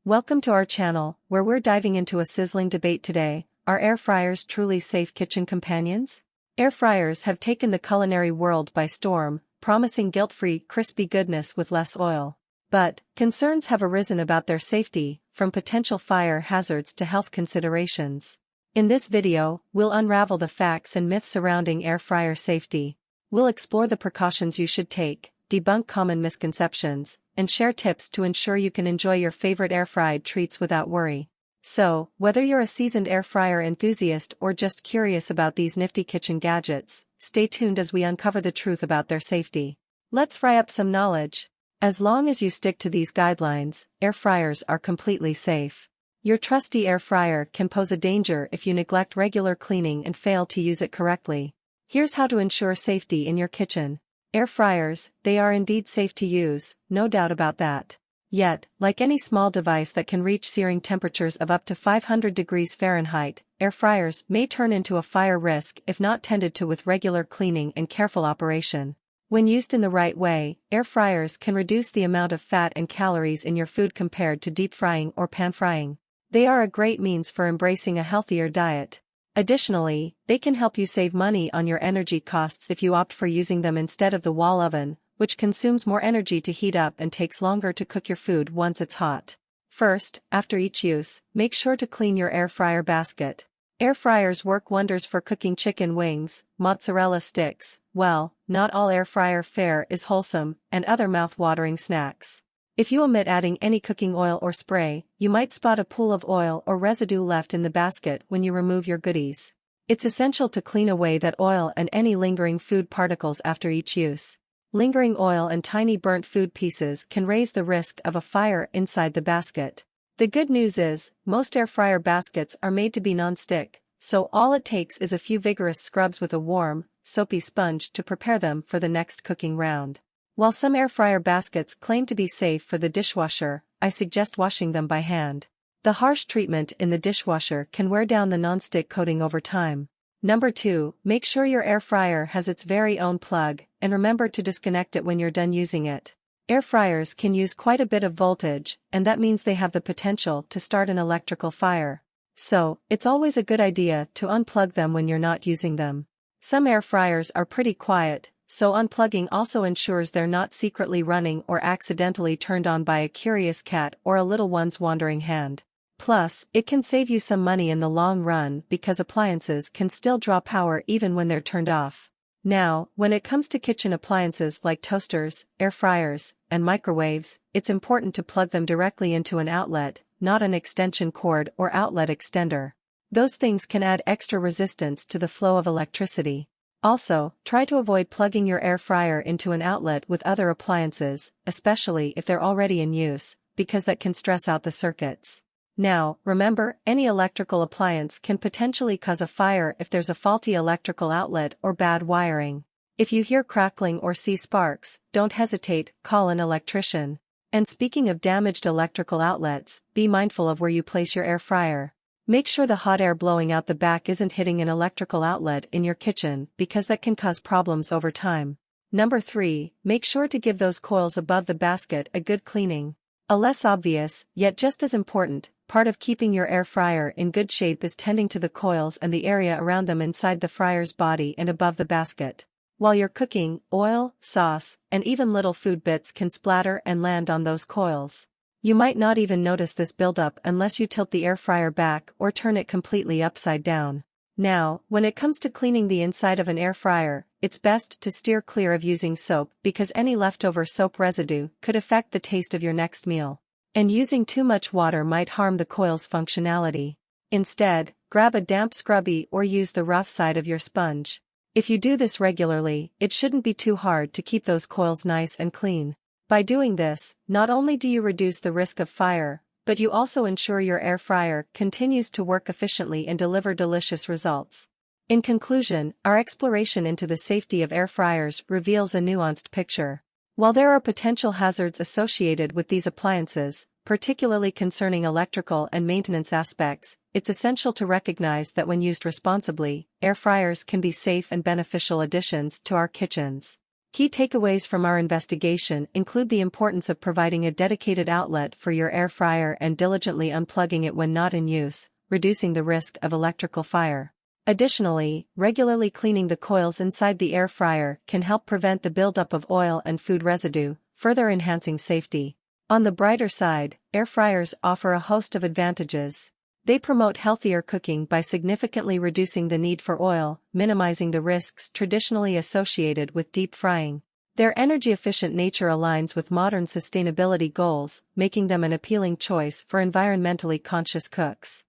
Welcome to our channel, where we're diving into a sizzling debate today. Are air fryers truly safe kitchen companions? Air fryers have taken the culinary world by storm, promising guilt-free, crispy goodness with less oil. But concerns have arisen about their safety, from potential fire hazards to health considerations. In this video, we'll unravel the facts and myths surrounding air fryer safety. We'll explore the precautions you should take, debunk common misconceptions, and share tips to ensure you can enjoy your favorite air-fried treats without worry. So, whether you're a seasoned air fryer enthusiast or just curious about these nifty kitchen gadgets, stay tuned as we uncover the truth about their safety. Let's fry up some knowledge. As long as you stick to these guidelines, air fryers are completely safe. Your trusty air fryer can pose a danger if you neglect regular cleaning and fail to use it correctly. Here's how to ensure safety in your kitchen. Air fryers, they are indeed safe to use, no doubt about that. Yet, like any small device that can reach searing temperatures of up to 500 degrees Fahrenheit, air fryers may turn into a fire risk if not tended to with regular cleaning and careful operation. When used in the right way, air fryers can reduce the amount of fat and calories in your food compared to deep frying or pan frying. They are a great means for embracing a healthier diet. Additionally, they can help you save money on your energy costs if you opt for using them instead of the wall oven, which consumes more energy to heat up and takes longer to cook your food once it's hot. First, after each use, make sure to clean your air fryer basket. Air fryers work wonders for cooking chicken wings, mozzarella sticks, well, not all air fryer fare is wholesome, and other mouth-watering snacks. If you omit adding any cooking oil or spray, you might spot a pool of oil or residue left in the basket when you remove your goodies. It's essential to clean away that oil and any lingering food particles after each use. Lingering oil and tiny burnt food pieces can raise the risk of a fire inside the basket. The good news is, most air fryer baskets are made to be non-stick, so all it takes is a few vigorous scrubs with a warm, soapy sponge to prepare them for the next cooking round. While some air fryer baskets claim to be safe for the dishwasher, I suggest washing them by hand. The harsh treatment in the dishwasher can wear down the non-stick coating over time. Number 2, make sure your air fryer has its very own plug, and remember to disconnect it when you're done using it. Air fryers can use quite a bit of voltage, and that means they have the potential to start an electrical fire. So, it's always a good idea to unplug them when you're not using them. Some air fryers are pretty quiet, so unplugging also ensures they're not secretly running or accidentally turned on by a curious cat or a little one's wandering hand. Plus, it can save you some money in the long run because appliances can still draw power even when they're turned off. Now, when it comes to kitchen appliances like toasters, air fryers, and microwaves, it's important to plug them directly into an outlet, not an extension cord or outlet extender. Those things can add extra resistance to the flow of electricity. Also, try to avoid plugging your air fryer into an outlet with other appliances, especially if they're already in use, because that can stress out the circuits. Now, remember, any electrical appliance can potentially cause a fire if there's a faulty electrical outlet or bad wiring. If you hear crackling or see sparks, don't hesitate, call an electrician. And speaking of damaged electrical outlets, be mindful of where you place your air fryer. Make sure the hot air blowing out the back isn't hitting an electrical outlet in your kitchen because that can cause problems over time. Number 3, make sure to give those coils above the basket a good cleaning. A less obvious, yet just as important, part of keeping your air fryer in good shape is tending to the coils and the area around them inside the fryer's body and above the basket. While you're cooking, oil, sauce, and even little food bits can splatter and land on those coils. You might not even notice this buildup unless you tilt the air fryer back or turn it completely upside down. Now, when it comes to cleaning the inside of an air fryer, it's best to steer clear of using soap because any leftover soap residue could affect the taste of your next meal. And using too much water might harm the coil's functionality. Instead, grab a damp scrubby or use the rough side of your sponge. If you do this regularly, it shouldn't be too hard to keep those coils nice and clean. By doing this, not only do you reduce the risk of fire, but you also ensure your air fryer continues to work efficiently and deliver delicious results. In conclusion, our exploration into the safety of air fryers reveals a nuanced picture. While there are potential hazards associated with these appliances, particularly concerning electrical and maintenance aspects, it's essential to recognize that when used responsibly, air fryers can be safe and beneficial additions to our kitchens. Key takeaways from our investigation include the importance of providing a dedicated outlet for your air fryer and diligently unplugging it when not in use, reducing the risk of electrical fire. Additionally, regularly cleaning the coils inside the air fryer can help prevent the buildup of oil and food residue, further enhancing safety. On the brighter side, air fryers offer a host of advantages. They promote healthier cooking by significantly reducing the need for oil, minimizing the risks traditionally associated with deep frying. Their energy-efficient nature aligns with modern sustainability goals, making them an appealing choice for environmentally conscious cooks.